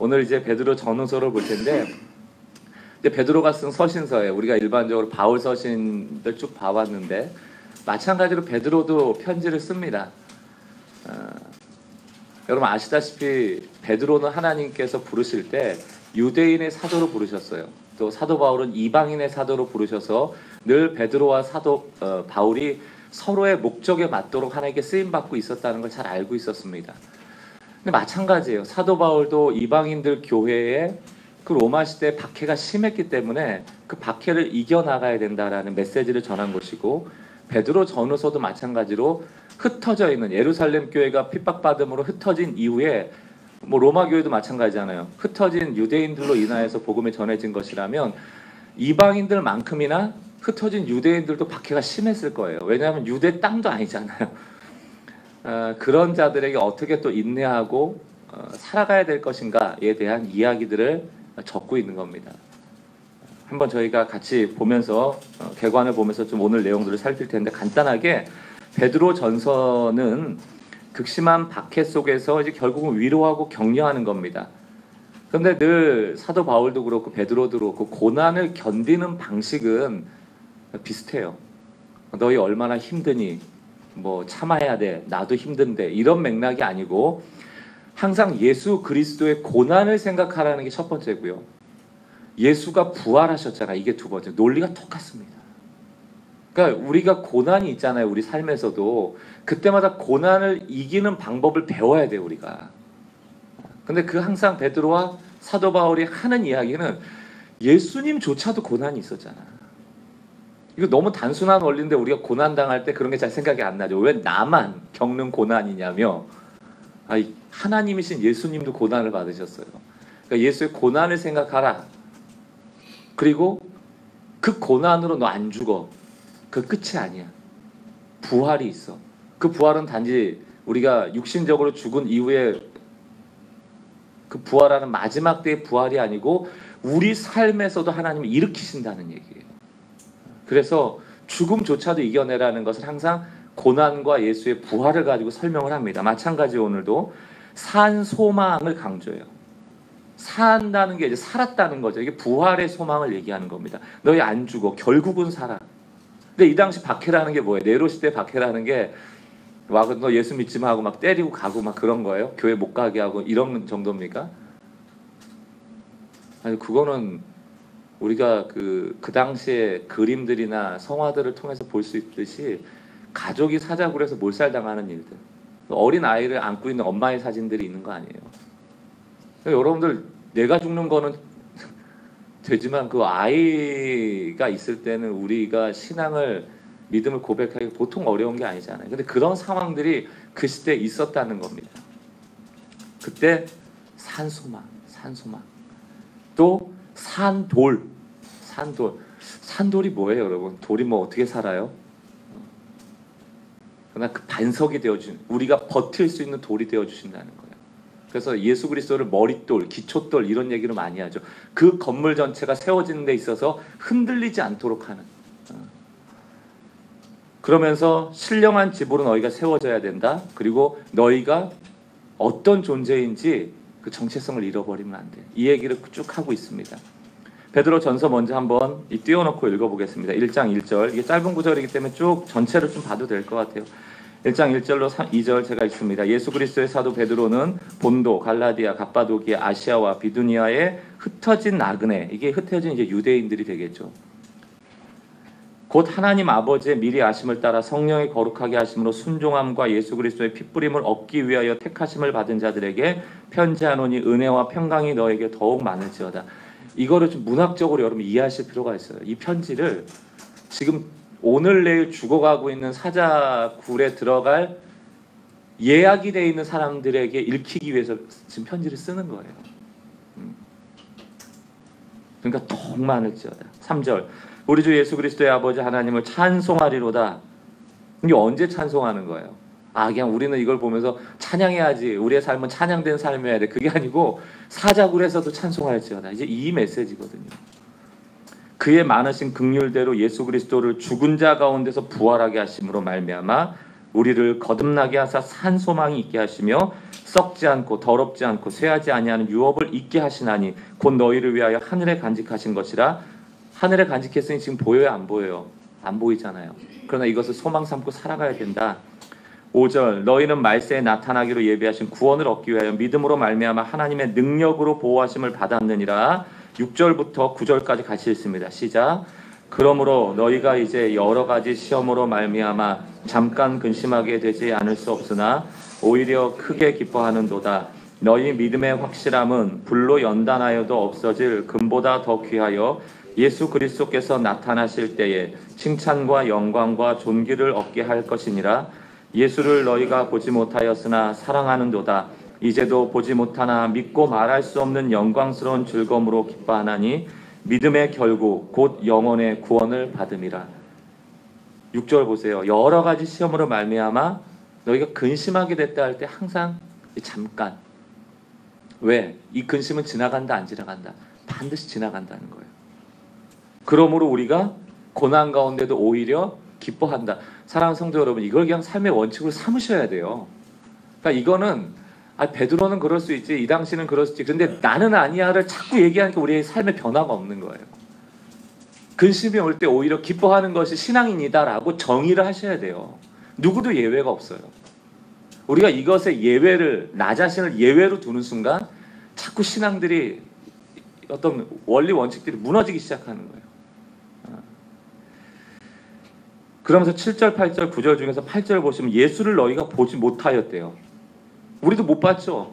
오늘 이제 베드로 전후서를 볼 텐데, 이제 베드로가 쓴 서신서에 우리가 일반적으로 바울 서신들 쭉 봐왔는데 마찬가지로 베드로도 편지를 씁니다. 여러분 아시다시피 베드로는 하나님께서 부르실 때 유대인의 사도로 부르셨어요. 또 사도 바울은 이방인의 사도로 부르셔서 늘 베드로와 사도 바울이 서로의 목적에 맞도록 하나님께 쓰임받고 있었다는 걸 잘 알고 있었습니다. 근데 마찬가지예요. 사도 바울도 이방인들 교회에 그 로마 시대 박해가 심했기 때문에 그 박해를 이겨나가야 된다라는 메시지를 전한 것이고, 베드로 전후서도 마찬가지로 흩어져 있는 예루살렘 교회가 핍박받음으로 흩어진 이후에 뭐 로마 교회도 마찬가지잖아요. 흩어진 유대인들로 인하여서 복음이 전해진 것이라면 이방인들만큼이나 흩어진 유대인들도 박해가 심했을 거예요. 왜냐하면 유대 땅도 아니잖아요. 그런 자들에게 어떻게 또 인내하고 살아가야 될 것인가에 대한 이야기들을 적고 있는 겁니다. 한번 저희가 같이 보면서 개관을 보면서 좀 오늘 내용들을 살필 텐데, 간단하게 베드로 전서는 극심한 박해 속에서 이제 결국은 위로하고 격려하는 겁니다. 그런데 늘 사도 바울도 그렇고 베드로도 그렇고 고난을 견디는 방식은 비슷해요. 너희 얼마나 힘드니, 뭐 참아야 돼, 나도 힘든데, 이런 맥락이 아니고 항상 예수 그리스도의 고난을 생각하라는 게 첫 번째고요. 예수가 부활하셨잖아, 이게 두 번째. 논리가 똑같습니다. 그러니까 우리가 고난이 있잖아요. 우리 삶에서도 그때마다 고난을 이기는 방법을 배워야 돼요, 우리가. 근데 그 항상 베드로와 사도 바울이 하는 이야기는 예수님조차도 고난이 있었잖아. 이거 너무 단순한 원리인데 우리가 고난 당할 때 그런 게 잘 생각이 안 나죠. 왜 나만 겪는 고난이냐며, 하나님이신 예수님도 고난을 받으셨어요. 그러니까 예수의 고난을 생각하라. 그리고 그 고난으로 너 안 죽어. 그 끝이 아니야. 부활이 있어. 그 부활은 단지 우리가 육신적으로 죽은 이후에 그 부활하는 마지막 때의 부활이 아니고 우리 삶에서도 하나님이 일으키신다는 얘기예요. 그래서 죽음조차도 이겨내라는 것을 항상 고난과 예수의 부활을 가지고 설명을 합니다. 마찬가지로 오늘도 산 소망을 강조해요. 산다는 게 이제 살았다는 거죠. 이게 부활의 소망을 얘기하는 겁니다. 너희 안 죽어. 결국은 살아. 근데 이 당시 박해라는 게 뭐예요? 네로 시대 박해라는 게 막 너 예수 믿지 마 하고 막 때리고 가고 막 그런 거예요? 교회 못 가게 하고 이런 정도입니까? 아니, 그거는 우리가 그 당시에 그림들이나 성화들을 통해서 볼 수 있듯이 가족이 사자굴 해서 몰살당하는 일들, 어린 아이를 안고 있는 엄마의 사진들이 있는 거 아니에요. 여러분들, 내가 죽는 거는 되지만 그 아이가 있을 때는 우리가 신앙을, 믿음을 고백하기 보통 어려운 게 아니잖아요. 근데 그런 상황들이 그 시대에 있었다는 겁니다. 그때 산소망. 또 산돌이 뭐예요, 여러분? 돌이 뭐 어떻게 살아요? 그러나 그 반석이 되어주신, 우리가 버틸 수 있는 돌이 되어주신다는 거예요. 그래서 예수 그리스도를 머릿돌, 기초돌 이런 얘기를 많이 하죠. 그 건물 전체가 세워지는 데 있어서 흔들리지 않도록 하는. 그러면서 신령한 집으로 너희가 세워져야 된다. 그리고 너희가 어떤 존재인지 그 정체성을 잃어버리면 안 돼. 이 얘기를 쭉 하고 있습니다. 베드로 전서 먼저 한번 띄워놓고 읽어보겠습니다. 1장 1절. 이게 짧은 구절이기 때문에 쭉 전체를 좀 봐도 될 것 같아요. 1장 1절로 2절 제가 읽습니다. 예수 그리스도의 사도 베드로는 본도, 갈라디아, 갑바도기아, 아시아와 비두니아에 흩어진 나그네, 이게 흩어진 이제 유대인들이 되겠죠. 곧 하나님 아버지의 미리 아심을 따라 성령의 거룩하게 하심으로 순종함과 예수 그리스도의 핏부림을 얻기 위하여 택하심을 받은 자들에게 편지하노니 은혜와 평강이 너에게 더욱 많을지어다. 이거를 좀 문학적으로 여러분 이해하실 필요가 있어요. 이 편지를 지금 오늘 내일 죽어가고 있는 사자굴에 들어갈 예약이 되어 있는 사람들에게 읽히기 위해서 지금 편지를 쓰는 거예요. 그러니까 더욱 많을지어다. 3절. 우리 주 예수 그리스도의 아버지 하나님을 찬송하리로다. 이게 언제 찬송하는 거예요? 그냥 우리는 이걸 보면서 찬양해야지, 우리의 삶은 찬양된 삶이어야 돼. 그게 아니고 사자굴에서도 찬송할지어다. 이제 이 메시지거든요. 그의 많으신 긍휼대로 예수 그리스도를 죽은 자 가운데서 부활하게 하심으로 말미암아 우리를 거듭나게 하사 산 소망이 있게 하시며 썩지 않고 더럽지 않고 쇠하지 아니하는 유업을 잊게 하시나니 곧 너희를 위하여 하늘에 간직하신 것이라. 하늘에 간직했으니 지금 보여요, 안 보여요? 안 보이잖아요. 그러나 이것을 소망 삼고 살아가야 된다. 5절 너희는 말세에 나타나기로 예비하신 구원을 얻기 위하여 믿음으로 말미암아 하나님의 능력으로 보호하심을 받았느니라. 6절부터 9절까지 같이 읽습니다. 시작. 그러므로 너희가 이제 여러 가지 시험으로 말미암아 잠깐 근심하게 되지 않을 수 없으나 오히려 크게 기뻐하는도다. 너희 믿음의 확실함은 불로 연단하여도 없어질 금보다 더 귀하여 예수 그리스도께서 나타나실 때에 칭찬과 영광과 존귀를 얻게 할 것이니라. 예수를 너희가 보지 못하였으나 사랑하는도다. 이제도 보지 못하나 믿고 말할 수 없는 영광스러운 즐거움으로 기뻐하나니 믿음의 결국 곧 영혼의 구원을 받음이라. 6절 보세요. 여러 가지 시험으로 말미암아 너희가 근심하게 됐다 할 때 항상 잠깐. 왜? 이 근심은 지나간다 안 지나간다? 반드시 지나간다는 거예요. 그러므로 우리가 고난 가운데도 오히려 기뻐한다. 사랑하는 성도 여러분, 이걸 그냥 삶의 원칙으로 삼으셔야 돼요. 그러니까 이거는 베드로는 그럴 수 있지, 이 당시는 그럴 수 있지. 근데 나는 아니야를 자꾸 얘기하니까 우리의 삶에 변화가 없는 거예요. 근심이 올 때 오히려 기뻐하는 것이 신앙인이다라고 정의를 하셔야 돼요. 누구도 예외가 없어요. 우리가 이것의 예외를, 나 자신을 예외로 두는 순간 자꾸 신앙들이 어떤 원리 원칙들이 무너지기 시작하는 거예요. 그러면서 7절, 8절, 9절 중에서 8절 보시면 예수를 너희가 보지 못하였대요. 우리도 못 봤죠.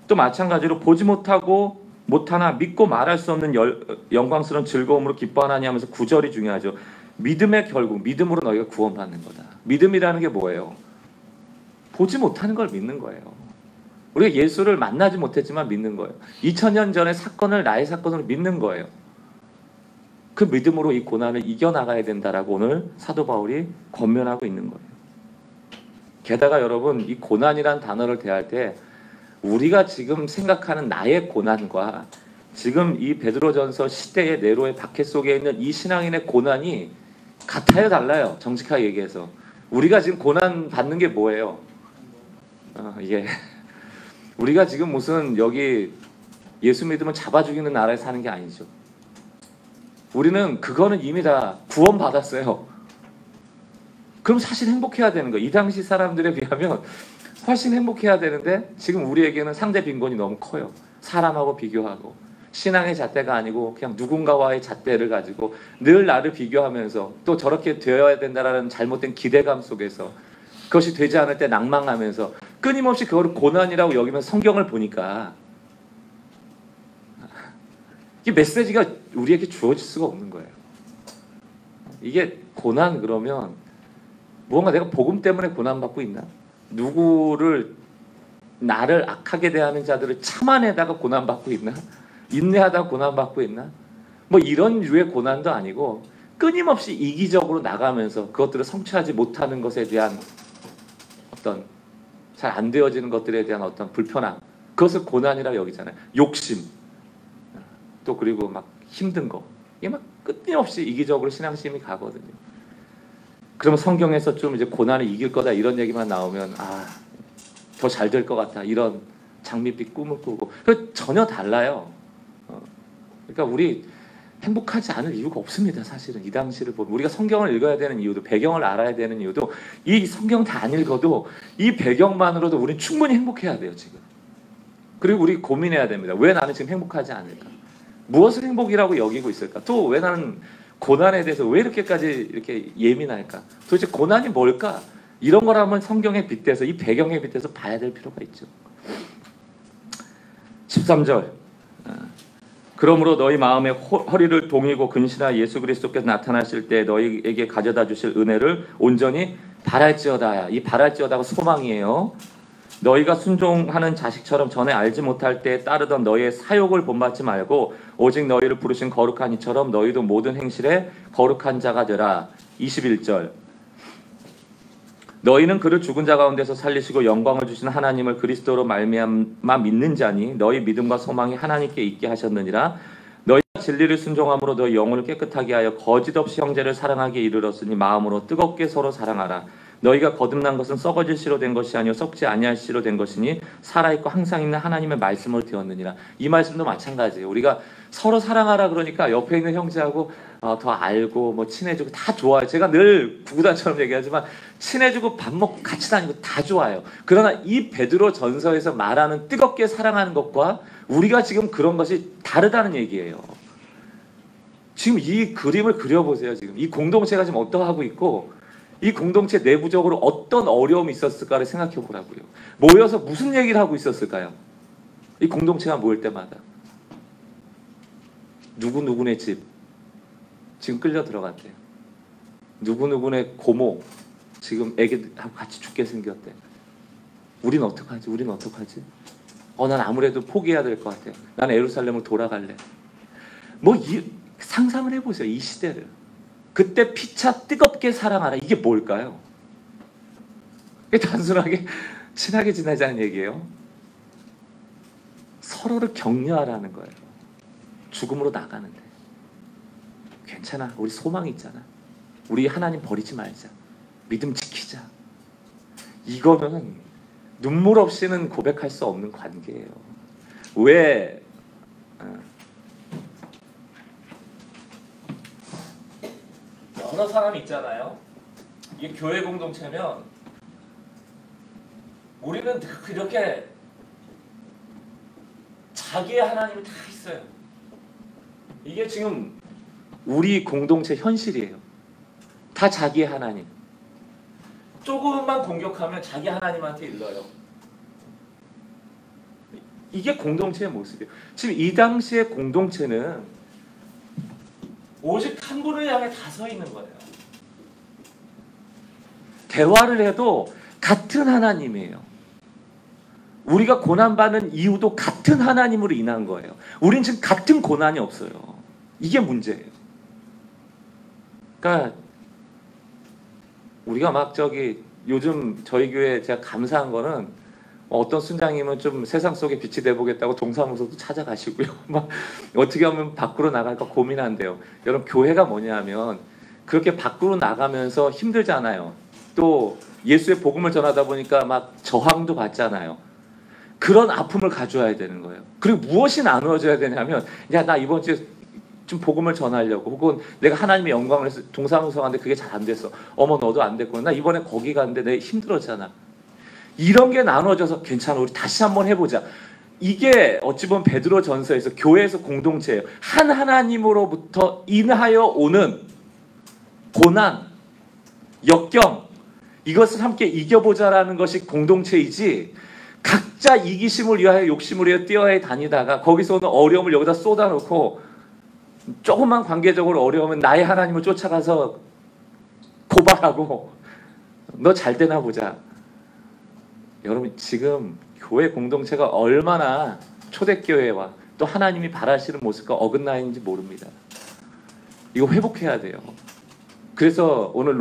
또 마찬가지로 보지 못하고 못하나 믿고 말할 수 없는 영광스러운 즐거움으로 기뻐하나니 하면서 9절이 중요하죠. 믿음의 결국, 믿음으로 너희가 구원받는 거다. 믿음이라는 게 뭐예요? 보지 못하는 걸 믿는 거예요. 우리가 예수를 만나지 못했지만 믿는 거예요. 2000년 전의 사건을 나의 사건으로 믿는 거예요. 그 믿음으로 이 고난을 이겨나가야 된다라고 오늘 사도 바울이 권면하고 있는 거예요. 게다가 여러분, 이 고난이란 단어를 대할 때 우리가 지금 생각하는 나의 고난과 지금 이 베드로전서 시대의 네로의 박해 속에 있는 이 신앙인의 고난이 같아요, 달라요? 정직하게 얘기해서 우리가 지금 고난 받는 게 뭐예요? 우리가 지금 무슨 여기 예수 믿으면 잡아 죽이는 나라에 사는 게 아니죠. 우리는 그거는 이미 다 구원받았어요. 그럼 사실 행복해야 되는 거예요. 이 당시 사람들에 비하면 훨씬 행복해야 되는데 지금 우리에게는 상대 빈곤이 너무 커요. 사람하고 비교하고 신앙의 잣대가 아니고 그냥 누군가와의 잣대를 가지고 늘 나를 비교하면서 또 저렇게 되어야 된다라는 잘못된 기대감 속에서 그것이 되지 않을 때 낭망하면서 끊임없이 그거를 고난이라고 여기면 성경을 보니까 이 메시지가 우리에게 주어질 수가 없는 거예요. 이게 고난 그러면 무언가 내가 복음 때문에 고난받고 있나? 나를 악하게 대하는 자들을 참아내다가 고난받고 있나? 인내하다가 고난받고 있나? 뭐 이런 류의 고난도 아니고 끊임없이 이기적으로 나가면서 그것들을 성취하지 못하는 것에 대한 어떤 잘 안 되어지는 것들에 대한 어떤 불편함, 그것을 고난이라고 여기잖아요. 욕심, 또 그리고 막 힘든 거, 이게 막 끊임없이 이기적으로 신앙심이 가거든요. 그러면 성경에서 좀 이제 고난을 이길 거다 이런 얘기만 나오면 더 잘 될 것 같다 이런 장밋빛 꿈을 꾸고, 그 전혀 달라요. 그러니까 우리 행복하지 않을 이유가 없습니다. 사실은 이 당시를 보면 우리가 성경을 읽어야 되는 이유도, 배경을 알아야 되는 이유도, 이 성경 다 안 읽어도 이 배경만으로도 우리는 충분히 행복해야 돼요. 지금. 그리고 우리 고민해야 됩니다. 왜 나는 지금 행복하지 않을까? 무엇을 행복이라고 여기고 있을까? 또 왜 나는 고난에 대해서 왜 이렇게까지 이렇게 예민할까? 도대체 고난이 뭘까? 이런 걸 한번 성경에 빗대서, 이 배경에 빗대서 봐야 될 필요가 있죠. 13절. 그러므로 너희 마음에 허리를 동이고 근신하 예수 그리스도께서 나타나실 때 너희에게 가져다 주실 은혜를 온전히 바랄지어다. 이 바랄지어다가 소망이에요. 너희가 순종하는 자식처럼 전에 알지 못할 때 따르던 너희의 사욕을 본받지 말고 오직 너희를 부르신 거룩한 이처럼 너희도 모든 행실에 거룩한 자가 되라. 21절. 너희는 그를 죽은 자 가운데서 살리시고 영광을 주신 하나님을 그리스도로 말미암아 믿는 자니 너희 믿음과 소망이 하나님께 있게 하셨느니라. 너희가 진리를 순종함으로 너희 영혼을 깨끗하게 하여 거짓 없이 형제를 사랑하기에 이르렀으니 마음으로 뜨겁게 서로 사랑하라. 너희가 거듭난 것은 썩어질 씨로 된 것이 아니요 썩지 아니할 씨로 된 것이니 살아있고 항상 있는 하나님의 말씀을 되었느니라. 이 말씀도 마찬가지예요. 우리가 서로 사랑하라 그러니까 옆에 있는 형제하고 더 알고 뭐 친해지고 다 좋아요. 제가 늘 구구단처럼 얘기하지만 친해지고 밥 먹고 같이 다니고 다 좋아요. 그러나 이 베드로 전서에서 말하는 뜨겁게 사랑하는 것과 우리가 지금 그런 것이 다르다는 얘기예요. 지금 이 그림을 그려보세요. 지금 이 공동체가 지금 어떠하고 있고 이 공동체 내부적으로 어떤 어려움이 있었을까를 생각해 보라고요. 모여서 무슨 얘기를 하고 있었을까요? 이 공동체가 모일 때마다 누구누구네 집 지금 끌려 들어갔대요. 누구누구네 고모 지금 애기하고 같이 죽게 생겼대. 우린 어떡하지? 우린 어떡하지? 난 아무래도 포기해야 될 것 같아. 난 예루살렘을 돌아갈래. 상상을 해보세요. 이 시대를. 그때 피차 뜨겁게 사랑하라. 이게 뭘까요? 이게 단순하게 친하게 지내자는 얘기예요. 서로를 격려하라는 거예요. 죽음으로 나가는데. 괜찮아. 우리 소망이 있잖아. 우리 하나님 버리지 말자. 믿음 지키자. 이거는 눈물 없이는 고백할 수 없는 관계예요. 왜 여러 사람이 있잖아요. 이게 교회 공동체면 우리는 그렇게 자기의 하나님이 다 있어요. 이게 지금 우리 공동체 현실이에요. 다 자기의 하나님. 조금만 공격하면 자기 하나님한테 일러요. 이게 공동체의 모습이에요. 지금 이 당시의 공동체는 오직 한 분을 향해 다 서 있는 거예요. 대화를 해도 같은 하나님이에요. 우리가 고난받는 이유도 같은 하나님으로 인한 거예요. 우린 지금 같은 고난이 없어요. 이게 문제예요. 그러니까 우리가 요즘 저희 교회 제가 감사한 거는 어떤 순장님은 좀 세상 속에 빛이 돼보겠다고 동사무소도 찾아가시고요. 막 어떻게 하면 밖으로 나갈까 고민한대요. 여러분 교회가 뭐냐면 그렇게 밖으로 나가면서 힘들잖아요. 또 예수의 복음을 전하다 보니까 막 저항도 받잖아요. 그런 아픔을 가져와야 되는 거예요. 그리고 무엇이 나누어져야 되냐면 야 나 이번 주에 좀 복음을 전하려고 혹은 내가 하나님의 영광을 해서 동사무소 갔는데 그게 잘 안 됐어. 어머 너도 안 됐구나. 나 이번에 거기 갔는데 내가 힘들었잖아. 이런 게 나눠져서 괜찮아. 우리 다시 한번 해보자. 이게 어찌 보면 베드로 전서에서 교회에서 공동체예요. 한 하나님으로부터 인하여 오는 고난, 역경 이것을 함께 이겨보자라는 것이 공동체이지 각자 이기심을 위하여 욕심을 위하여 뛰어야 다니다가 거기서 오는 어려움을 여기다 쏟아놓고 조금만 관계적으로 어려우면 나의 하나님을 쫓아가서 고발하고 너 잘 되나 보자. 여러분 지금 교회 공동체가 얼마나 초대교회와 또 하나님이 바라시는 모습과 어긋나 있는지 모릅니다. 이거 회복해야 돼요. 그래서 오늘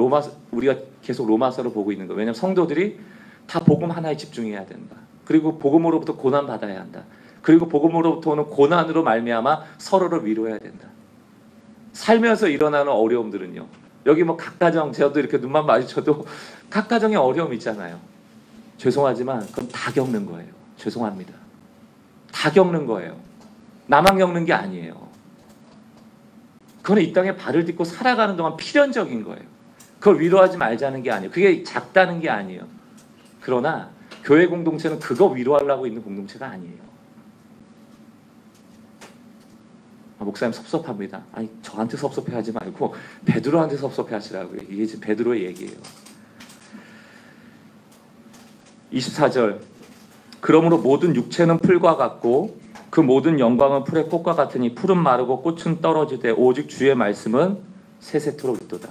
우리가 계속 로마서를 보고 있는 거예요. 왜냐하면 성도들이 다 복음 하나에 집중해야 된다. 그리고 복음으로부터 고난 받아야 한다. 그리고 복음으로부터 오는 고난으로 말미암아 서로를 위로해야 된다. 살면서 일어나는 어려움들은요. 여기 뭐 각 가정 저도 이렇게 눈만 마주쳐도 각 가정에 어려움 있잖아요. 죄송하지만 그건 다 겪는 거예요. 죄송합니다. 다 겪는 거예요. 나만 겪는 게 아니에요. 그건 이 땅에 발을 딛고 살아가는 동안 필연적인 거예요. 그걸 위로하지 말자는 게 아니에요. 그게 작다는 게 아니에요. 그러나 교회 공동체는 그거 위로하려고 있는 공동체가 아니에요. 목사님 섭섭합니다. 아니 저한테 섭섭해하지 말고 베드로한테 섭섭해하시라고요. 이게 지금 베드로의 얘기예요. 24절 그러므로 모든 육체는 풀과 같고 그 모든 영광은 풀의 꽃과 같으니 풀은 마르고 꽃은 떨어지되 오직 주의 말씀은 세세토록 있도다.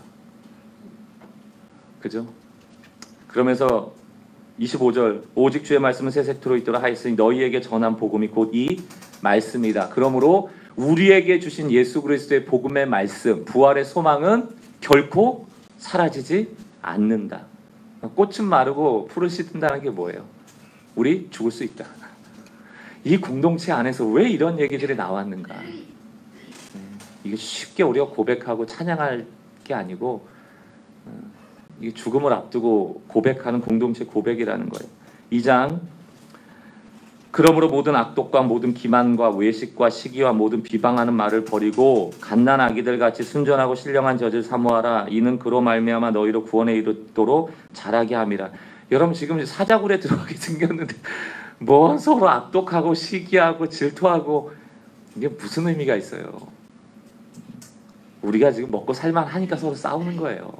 그죠? 그러면서 25절 오직 주의 말씀은 세세토록 있도록 하였으니 너희에게 전한 복음이 곧 이 말씀이다. 그러므로 우리에게 주신 예수 그리스도의 복음의 말씀 부활의 소망은 결코 사라지지 않는다. 꽃은 마르고 풀은 시든다는 게 뭐예요? 우리 죽을 수 있다. 이 공동체 안에서 왜 이런 얘기들이 나왔는가? 이게 쉽게 우리가 고백하고 찬양할 게 아니고 이게 죽음을 앞두고 고백하는 공동체 고백이라는 거예요. 2장 그러므로 모든 악독과 모든 기만과 외식과 시기와 모든 비방하는 말을 버리고 갓난 아기들 같이 순전하고 신령한 젖을 사모하라. 이는 그로 말미암아 너희로 구원에 이르도록 자라게 함이라. 여러분 지금 사자굴에 들어가게 생겼는데 뭐 서로 악독하고 시기하고 질투하고 이게 무슨 의미가 있어요? 우리가 지금 먹고 살만하니까 서로 싸우는 거예요.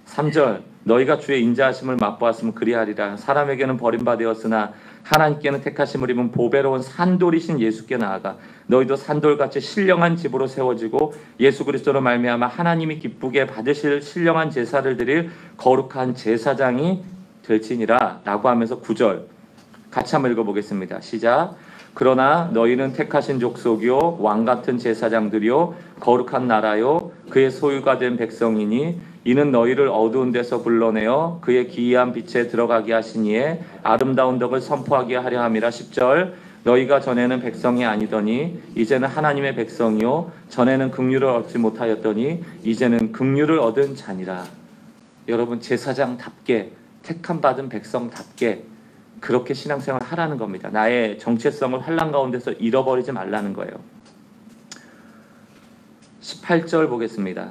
3절 너희가 주의 인자하심을 맛보았으면 그리하리라. 사람에게는 버림받았으나 하나님께는 택하심을 입은 보배로운 산돌이신 예수께 나아가 너희도 산돌같이 신령한 집으로 세워지고 예수 그리스도로 말미암아 하나님이 기쁘게 받으실 신령한 제사를 드릴 거룩한 제사장이 될지니라 라고 하면서 9절 같이 한번 읽어보겠습니다. 시작. 그러나 너희는 택하신 족속이요 왕같은 제사장들이요 거룩한 나라요 그의 소유가 된 백성이니 이는 너희를 어두운 데서 불러내어 그의 기이한 빛에 들어가게 하시니에 아름다운 덕을 선포하게 하려 함이라. 10절 너희가 전에는 백성이 아니더니 이제는 하나님의 백성이요 전에는 긍휼을 얻지 못하였더니 이제는 긍휼을 얻은 자니라. 여러분 제사장답게 택함 받은 백성답게 그렇게 신앙생활을 하라는 겁니다. 나의 정체성을 환난 가운데서 잃어버리지 말라는 거예요. 18절 보겠습니다.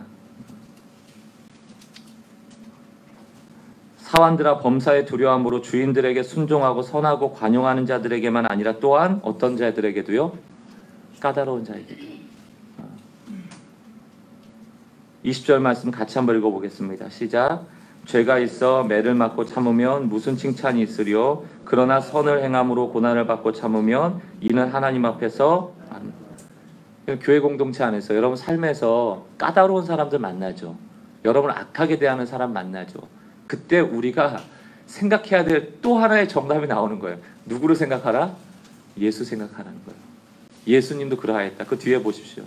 사환들아 범사의 두려움으로 주인들에게 순종하고 선하고 관용하는 자들에게만 아니라 또한 어떤 자들에게도요? 까다로운 자에게도. 20절 말씀 같이 한번 읽어보겠습니다. 시작. 죄가 있어 매를 맞고 참으면 무슨 칭찬이 있으리요? 그러나 선을 행함으로 고난을 받고 참으면 이는 하나님 앞에서 교회 공동체 안에서 여러분 삶에서 까다로운 사람들 만나죠. 여러분 악하게 대하는 사람 만나죠. 그때 우리가 생각해야 될 또 하나의 정답이 나오는 거예요. 누구를 생각하라? 예수 생각하라는 거예요. 예수님도 그러하였다. 그 뒤에 보십시오.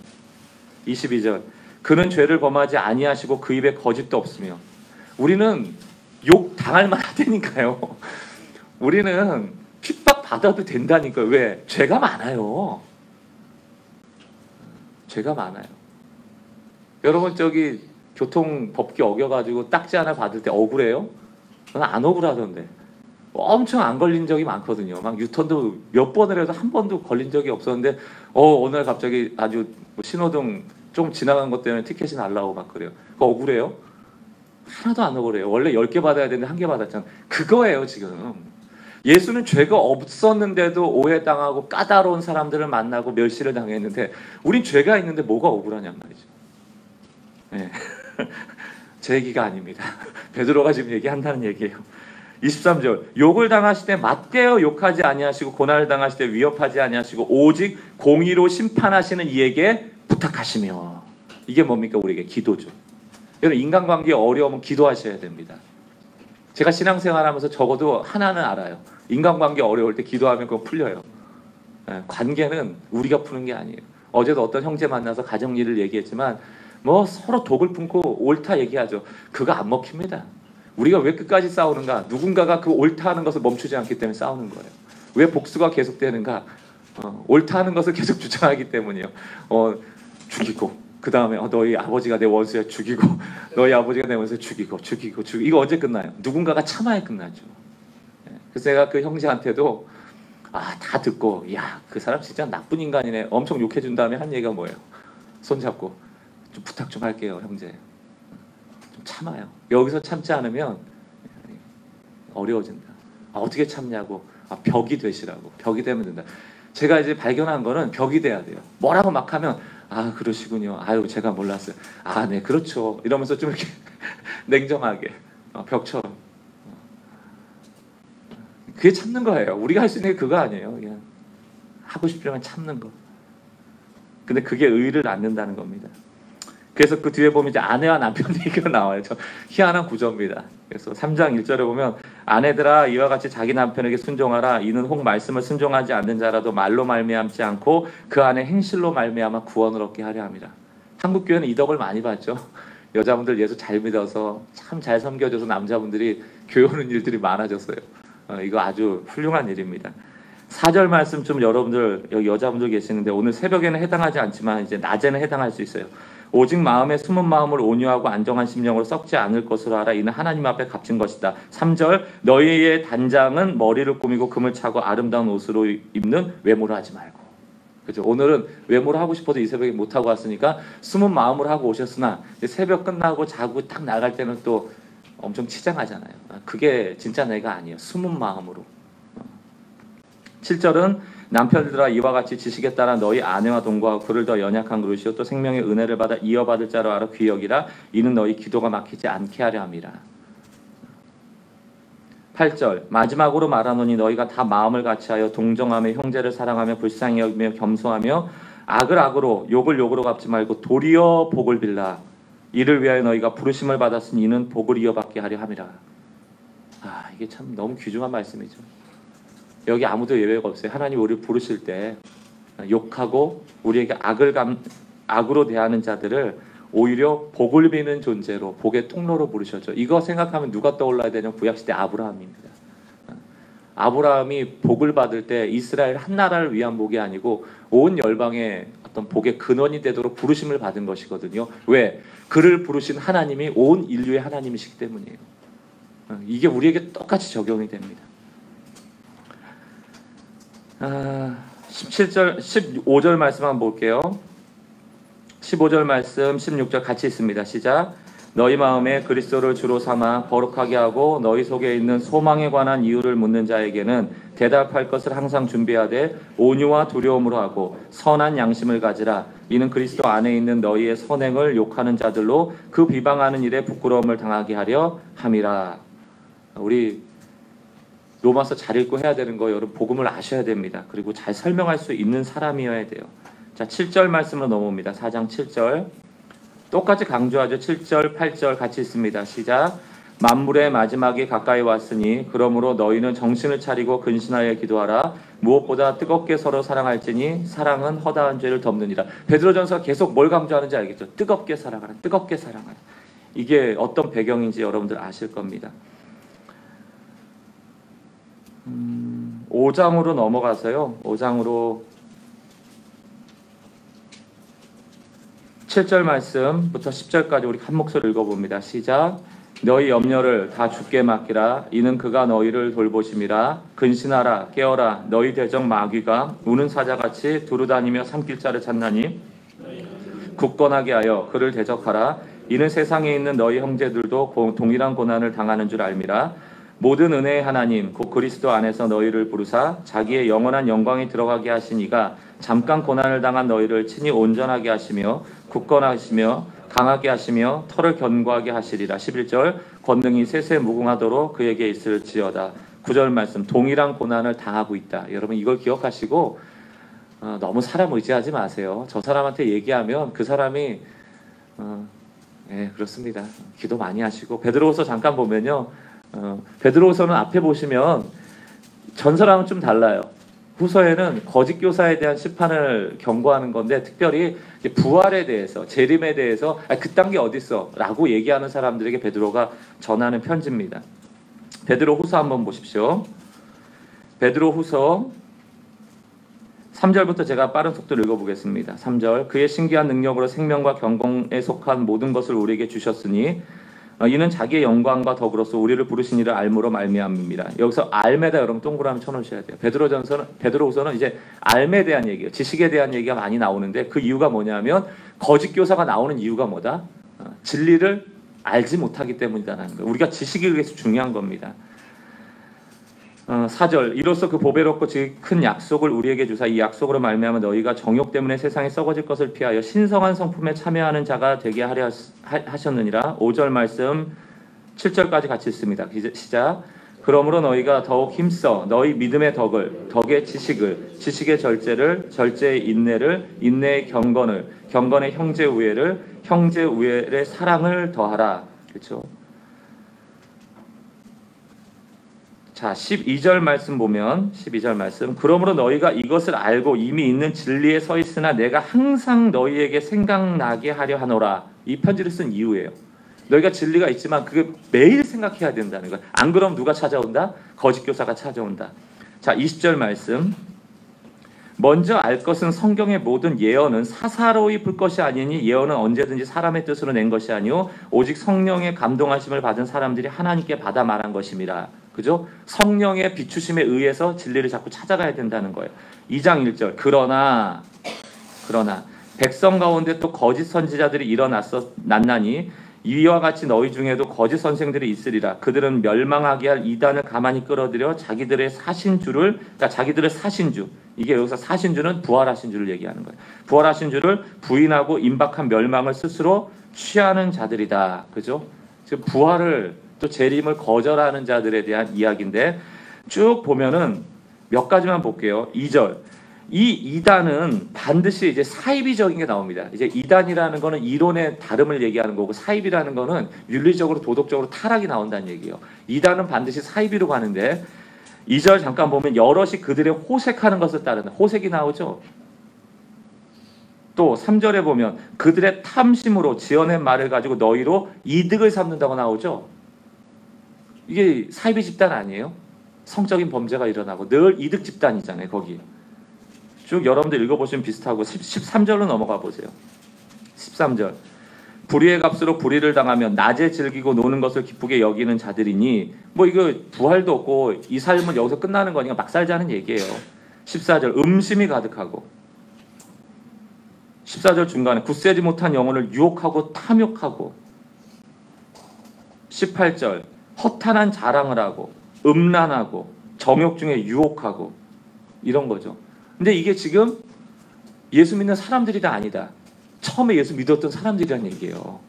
22절 그는 죄를 범하지 아니하시고 그 입에 거짓도 없으며. 우리는 욕 당할 만하다니까요. 우리는 핍박 받아도 된다니까요. 왜? 죄가 많아요. 죄가 많아요. 여러분 저기 교통법규 어겨가지고 딱지 하나 받을 때 억울해요? 저는 안 억울하던데. 엄청 안 걸린 적이 많거든요. 막 유턴도 몇 번을 해서 한 번도 걸린 적이 없었는데 어느 날 갑자기 아주 신호등 좀 지나간 것 때문에 티켓이 날라오고 막 그래요. 그거 억울해요? 하나도 안 억울해요. 원래 10개 받아야 되는데 1개 받았잖아요. 그거예요 지금. 예수는 죄가 없었는데도 오해당하고 까다로운 사람들을 만나고 멸시를 당했는데 우린 죄가 있는데 뭐가 억울하냔 말이죠. 네. 제 얘기가 아닙니다. 베드로가 지금 얘기한다는 얘기예요. 23절 욕을 당하시되 맞대어 욕하지 아니하시고 고난을 당하시되 위협하지 아니하시고 오직 공의로 심판하시는 이에게 부탁하시며. 이게 뭡니까? 우리에게 기도죠. 여러분 인간관계에 어려우면 기도하셔야 됩니다. 제가 신앙생활하면서 적어도 하나는 알아요. 인간관계 어려울 때 기도하면 그거 풀려요. 관계는 우리가 푸는 게 아니에요. 어제도 어떤 형제 만나서 가정 일을 얘기했지만 뭐 서로 독을 품고 옳다 얘기하죠. 그거 안 먹힙니다. 우리가 왜 끝까지 싸우는가? 누군가가 그 옳다 하는 것을 멈추지 않기 때문에 싸우는 거예요. 왜 복수가 계속되는가? 옳다 하는 것을 계속 주장하기 때문이에요. 죽이고 그 다음에 너희 아버지가 내 원수야 죽이고 너희 아버지가 내 원수야 죽이고 이거 언제 끝나요? 누군가가 참아야 끝나죠. 그래서 제가 그 형제한테도 다 듣고 야, 그 사람 진짜 나쁜 인간이네 엄청 욕해준 다음에 한 얘기가 뭐예요? 손잡고 좀 부탁 좀 할게요 형제. 좀 참아요. 여기서 참지 않으면 어려워진다. 어떻게 참냐고. 벽이 되시라고. 벽이 되면 된다. 제가 이제 발견한 거는 벽이 돼야 돼요. 뭐라고 막 하면 그러시군요. 아유 제가 몰랐어요. 네 그렇죠. 이러면서 좀 이렇게 냉정하게 벽처럼. 그게 참는 거예요. 우리가 할 수 있는 게 그거 아니에요. 그냥 하고 싶으면 참는 거. 근데 그게 의를 낳는다는 겁니다. 그래서 그 뒤에 보면 이제 아내와 남편 얘기가 나와요. 저 희한한 구조입니다. 그래서 3장 1절에 보면 아내들아 이와 같이 자기 남편에게 순종하라. 이는 혹 말씀을 순종하지 않는 자라도 말로 말미암지 않고 그 안에 행실로 말미암아 구원을 얻게 하려 함이라. 한국 교회는 이 덕을 많이 봤죠. 여자분들 예수 잘 믿어서 참 잘 섬겨줘서 남자분들이 교회 오는 일들이 많아졌어요. 이거 아주 훌륭한 일입니다. 4절 말씀 좀 여러분들 여기 여자분들 계시는데 오늘 새벽에는 해당하지 않지만 이제 낮에는 해당할 수 있어요. 오직 마음에 숨은 마음을 온유하고 안정한 심령으로 썩지 않을 것으로 알아. 이는 하나님 앞에 값진 것이다. 3절 너희의 단장은 머리를 꾸미고 금을 차고 아름다운 옷으로 입는 외모를 하지 말고. 그죠? 오늘은 외모를 하고 싶어도 이 새벽에 못 하고 왔으니까 숨은 마음으로 하고 오셨으나 새벽 끝나고 자고 딱 나갈 때는 또 엄청 치장하잖아요. 그게 진짜 내가 아니에요. 숨은 마음으로. 7절은 남편들아 이와 같이 지식에 따라 너희 아내와 동거하고 그를 더 연약한 그릇이요 또 생명의 은혜를 받아 이어받을 자로 알아 귀히 여기라. 이는 너희 기도가 막히지 않게 하려 함이라. 8절 마지막으로 말하노니 너희가 다 마음을 같이하여 동정하며 형제를 사랑하며 불쌍히 여기며 겸손하며 악을 악으로 욕을 욕으로 갚지 말고 도리어 복을 빌라. 이를 위하여 너희가 부르심을 받았으니 이는 복을 이어받게 하려 함이라. 이게 참 너무 귀중한 말씀이죠. 여기 아무도 예외가 없어요. 하나님 우리를 부르실 때 욕하고 우리에게 악으로 대하는 자들을 오히려 복을 비는 존재로 복의 통로로 부르셨죠. 이거 생각하면 누가 떠올라야 되냐면 구약시대 아브라함입니다. 아브라함이 복을 받을 때 이스라엘 한 나라를 위한 복이 아니고 온 열방의 어떤 복의 근원이 되도록 부르심을 받은 것이거든요. 왜? 그를 부르신 하나님이 온 인류의 하나님이시기 때문이에요. 이게 우리에게 똑같이 적용이 됩니다. 17절, 15절 말씀 한번 볼게요. 15절 말씀, 16절 같이 있습니다. 시작. 너희 마음에 그리스도를 주로 삼아 거룩하게 하고 너희 속에 있는 소망에 관한 이유를 묻는 자에게는 대답할 것을 항상 준비하되 온유와 두려움으로 하고 선한 양심을 가지라. 이는 그리스도 안에 있는 너희의 선행을 욕하는 자들로 그 비방하는 일에 부끄러움을 당하게 하려 함이라. 우리 로마서 잘 읽고 해야 되는 거 여러분 복음을 아셔야 됩니다. 그리고 잘 설명할 수 있는 사람이어야 돼요. 자, 7절 말씀으로 넘어옵니다. 4장 7절. 똑같이 강조하죠. 7절, 8절 같이 있습니다. 시작. 만물의 마지막이 가까이 왔으니 그러므로 너희는 정신을 차리고 근신하여 기도하라. 무엇보다 뜨겁게 서로 사랑할지니 사랑은 허다한 죄를 덮느니라. 베드로전서가 계속 뭘 강조하는지 알겠죠? 뜨겁게 사랑하라. 뜨겁게 사랑하라. 이게 어떤 배경인지 여러분들 아실 겁니다. 5장으로 넘어가서요. 5장으로 7절 말씀부터 10절까지 우리 한 목소리 읽어봅니다. 시작. 너희 염려를 다 주께 맡기라. 이는 그가 너희를 돌보심이라. 근신하라. 깨어라. 너희 대적 마귀가 우는 사자같이 두루다니며 삼킬 자를 찾나니 굳건하게 하여 그를 대적하라. 이는 세상에 있는 너희 형제들도 동일한 고난을 당하는 줄 알미라. 모든 은혜의 하나님 곧 그리스도 안에서 너희를 부르사 자기의 영원한 영광에 들어가게 하신 이가 잠깐 고난을 당한 너희를 친히 온전하게 하시며 굳건하시며 강하게 하시며 털을 견고하게 하시리라. 11절 권능이 세세 무궁하도록 그에게 있을지어다. 9절 말씀 동일한 고난을 당하고 있다. 여러분 이걸 기억하시고 너무 사람 의지하지 마세요. 저 사람한테 얘기하면 그 사람이 그렇습니다. 기도 많이 하시고 베드로후서 잠깐 보면요. 베드로후서는 앞에 보시면 전서랑은 좀 달라요. 후서에는 거짓 교사에 대한 심판을 경고하는 건데 특별히 부활에 대해서 재림에 대해서 그딴 게 어딨어 라고 얘기하는 사람들에게 베드로가 전하는 편지입니다. 베드로후서 한번 보십시오. 베드로후서 3절부터 제가 빠른 속도로 읽어보겠습니다. 3절 그의 신기한 능력으로 생명과 경공에 속한 모든 것을 우리에게 주셨으니 이는 자기의 영광과 더불어서 우리를 부르신 이를 알므로 말미암습니다. 여기서 알매다 여러분 동그라미 쳐놓으셔야 돼요. 베드로후서는 이제 알매에 대한 얘기예요. 지식에 대한 얘기가 많이 나오는데 그 이유가 뭐냐면 거짓 교사가 나오는 이유가 뭐다? 진리를 알지 못하기 때문이다라는 거예요. 우리가 지식이 위해서 중요한 겁니다. 4절 이로써 그 보배롭고 큰 약속을 우리에게 주사 이 약속으로 말미암아 너희가 정욕 때문에 세상에 썩어질 것을 피하여 신성한 성품에 참여하는 자가 되게 하려 하셨느니라. 5절 말씀 7절까지 같이 있습니다. 시작. 그러므로 너희가 더욱 힘써 너희 믿음의 덕을 덕의 지식을 지식의 절제를 절제의 인내를 인내의 경건을 경건의 형제 우애를 형제 우애의 사랑을 더하라. 그렇죠? 자, 12절 말씀 보면 12절 말씀 그러므로 너희가 이것을 알고 이미 있는 진리에 서 있으나 내가 항상 너희에게 생각나게 하려 하노라. 이 편지를 쓴 이유예요. 너희가 진리가 있지만 그게 매일 생각해야 된다는 거예요. 안 그러면 누가 찾아온다? 거짓 교사가 찾아온다. 자, 20절 말씀 먼저 알 것은 성경의 모든 예언은 사사로이 풀 것이 아니니 예언은 언제든지 사람의 뜻으로 낸 것이 아니요 오직 성령의 감동하심을 받은 사람들이 하나님께 받아 말한 것입니다. 그죠? 성령의 비추심에 의해서 진리를 자꾸 찾아가야 된다는 거예요. 2장 1절 그러나 백성 가운데 또 거짓 선지자들이 났나니 이와 같이 너희 중에도 거짓 선생들이 있으리라. 그들은 멸망하게 할 이단을 가만히 끌어들여 자기들의 사신주를, 그러니까 자기들의 사신주, 이게 여기서 사신주는 부활하신 주를 얘기하는 거예요. 부활하신 주를 부인하고 임박한 멸망을 스스로 취하는 자들이다. 그죠? 지금 부활을 또 재림을 거절하는 자들에 대한 이야기인데 쭉 보면은 몇 가지만 볼게요. 2절. 이 이단은 반드시 이제 사이비적인 게 나옵니다. 이제 이단이라는 거는 이론의 다름을 얘기하는 거고 사이비라는 거는 윤리적으로 도덕적으로 타락이 나온다는 얘기예요. 이단은 반드시 사이비로 가는데 2절 잠깐 보면 여럿이 그들의 호색하는 것을 따르는 호색이 나오죠. 또 3절에 보면 그들의 탐심으로 지어낸 말을 가지고 너희로 이득을 삼는다고 나오죠. 이게 사이비 집단 아니에요? 성적인 범죄가 일어나고 늘 이득 집단이잖아요. 거기 쭉 여러분들 읽어보시면 비슷하고 13절로 넘어가 보세요. 13절 불의의 값으로 불의를 당하면 낮에 즐기고 노는 것을 기쁘게 여기는 자들이니 뭐 이거 부활도 없고 이 삶은 여기서 끝나는 거니까 막 살자는 얘기예요. 14절 음심이 가득하고 14절 중간에 굳세지 못한 영혼을 유혹하고 탐욕하고 18절 허탄한 자랑을 하고 음란하고 정욕 중에 유혹하고 이런 거죠. 근데 이게 지금 예수 믿는 사람들이 다 아니다. 처음에 예수 믿었던 사람들이란 얘기예요.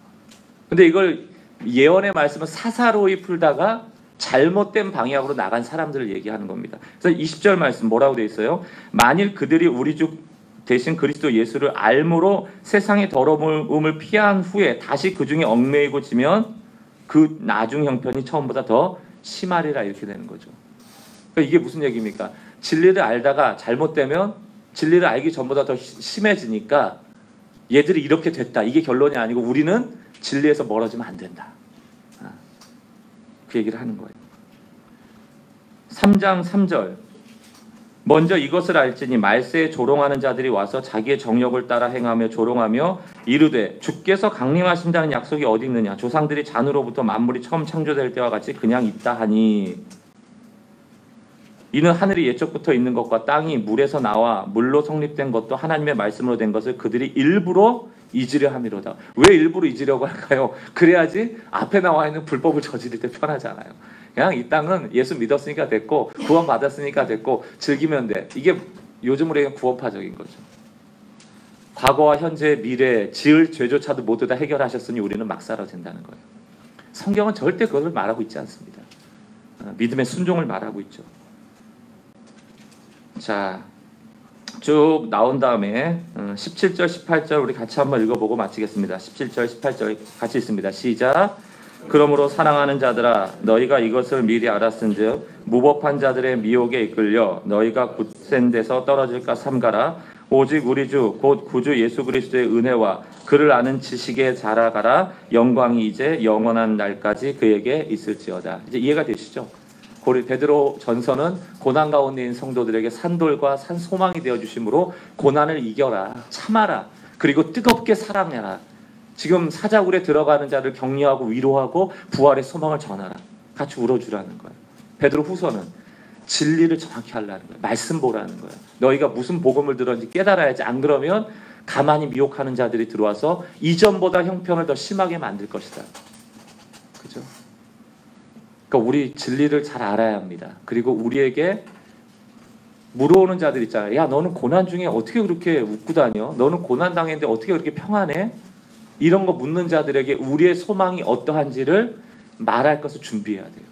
근데 이걸 예언의 말씀을 사사로이 풀다가 잘못된 방향으로 나간 사람들을 얘기하는 겁니다. 그래서 20절 말씀 뭐라고 돼 있어요? 만일 그들이 우리 주 대신 그리스도 예수를 알므로 세상의 더러움을 피한 후에 다시 그 중에 얽매이고 지면 그 나중 형편이 처음보다 더 심하리라 이렇게 되는 거죠. 그러니까 이게 무슨 얘기입니까? 진리를 알다가 잘못되면 진리를 알기 전보다 더 심해지니까 얘들이 이렇게 됐다. 이게 결론이 아니고 우리는 진리에서 멀어지면 안 된다. 그 얘기를 하는 거예요. 3장 3절 먼저 이것을 알지니 말세에 조롱하는 자들이 와서 자기의 정욕을 따라 행하며 조롱하며 이르되 주께서 강림하신다는 약속이 어디 있느냐 조상들이 잔으로부터 만물이 처음 창조될 때와 같이 그냥 있다 하니 이는 하늘이 예적부터 있는 것과 땅이 물에서 나와 물로 성립된 것도 하나님의 말씀으로 된 것을 그들이 일부러 잊으려 함이로다. 왜 일부러 잊으려고 할까요? 그래야지 앞에 나와 있는 불법을 저지를 때 편하잖아요. 그냥 이 땅은 예수 믿었으니까 됐고 구원 받았으니까 됐고 즐기면 돼. 이게 요즘으로 얘기하면 구원파적인 거죠. 과거와 현재, 미래, 지을 죄조차도 모두 다 해결하셨으니 우리는 막 살아도 된다는 거예요. 성경은 절대 그것을 말하고 있지 않습니다. 믿음의 순종을 말하고 있죠. 자, 쭉 나온 다음에 17절, 18절 우리 같이 한번 읽어보고 마치겠습니다. 17절, 18절 같이 읽습니다. 시작. 그러므로 사랑하는 자들아 너희가 이것을 미리 알았은즉 무법한 자들의 미혹에 이끌려 너희가 굳센 데서 떨어질까 삼가라. 오직 우리 주 곧 구주 예수 그리스도의 은혜와 그를 아는 지식에 자라가라. 영광이 이제 영원한 날까지 그에게 있을지어다. 이제 이해가 되시죠? 베드로 전서는 고난 가운데 있는 성도들에게 산돌과 산소망이 되어주심으로 고난을 이겨라, 참아라, 그리고 뜨겁게 사랑해라. 지금 사자굴에 들어가는 자를 격려하고 위로하고 부활의 소망을 전하라. 같이 울어주라는 거예요. 베드로 후서는 진리를 정확히 하려는 거예요. 말씀 보라는 거예요. 너희가 무슨 복음을 들었는지 깨달아야지. 안 그러면 가만히 미혹하는 자들이 들어와서 이전보다 형편을 더 심하게 만들 것이다. 그죠? 그러니까 우리 진리를 잘 알아야 합니다. 그리고 우리에게 물어오는 자들 있잖아요. 야, 너는 고난 중에 어떻게 그렇게 웃고 다녀? 너는 고난 당했는데 어떻게 그렇게 평안해? 이런 거 묻는 자들에게 우리의 소망이 어떠한지를 말할 것을 준비해야 돼요.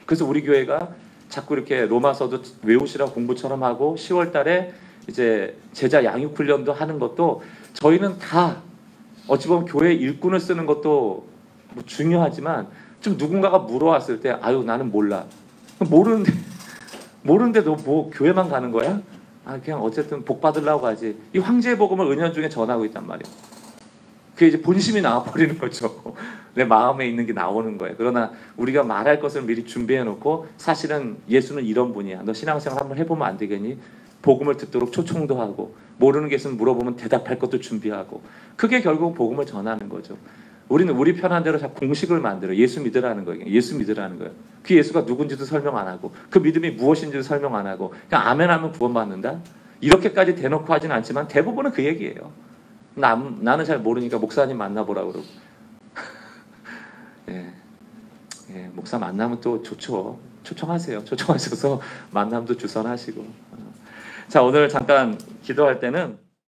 그래서 우리 교회가 자꾸 이렇게 로마서도 외우시라 공부처럼 하고 10월 달에 이제 제자 양육 훈련도 하는 것도 저희는 다 어찌 보면 교회 일꾼을 쓰는 것도 뭐 중요하지만 좀 누군가가 물어왔을 때 아유 나는 몰라. 모르는데 너 뭐 교회만 가는 거야? 아 그냥 어쨌든 복 받으려고 하지. 이 황제의 복음을 은연중에 전하고 있단 말이에요. 그게 이제 본심이 나와버리는 거죠. 내 마음에 있는 게 나오는 거예요. 그러나 우리가 말할 것을 미리 준비해 놓고 사실은 예수는 이런 분이야. 너 신앙생활 한번 해보면 안 되겠니? 복음을 듣도록 초청도 하고 모르는 게 있으면 물어보면 대답할 것도 준비하고 그게 결국 복음을 전하는 거죠. 우리는 우리 편한 대로 자꾸 공식을 만들어 예수 믿으라는 거예요. 예수 믿으라는 거예요. 그 예수가 누군지도 설명 안 하고 그 믿음이 무엇인지도 설명 안 하고 그냥 아멘하면 구원받는다? 이렇게까지 대놓고 하진 않지만 대부분은 그 얘기예요. 나는 잘 모르니까 목사님 만나보라고 그러고 예, 목사 만나면 또 좋죠. 초청하세요. 초청하셔서 만남도 주선하시고 자 오늘 잠깐 기도할 때는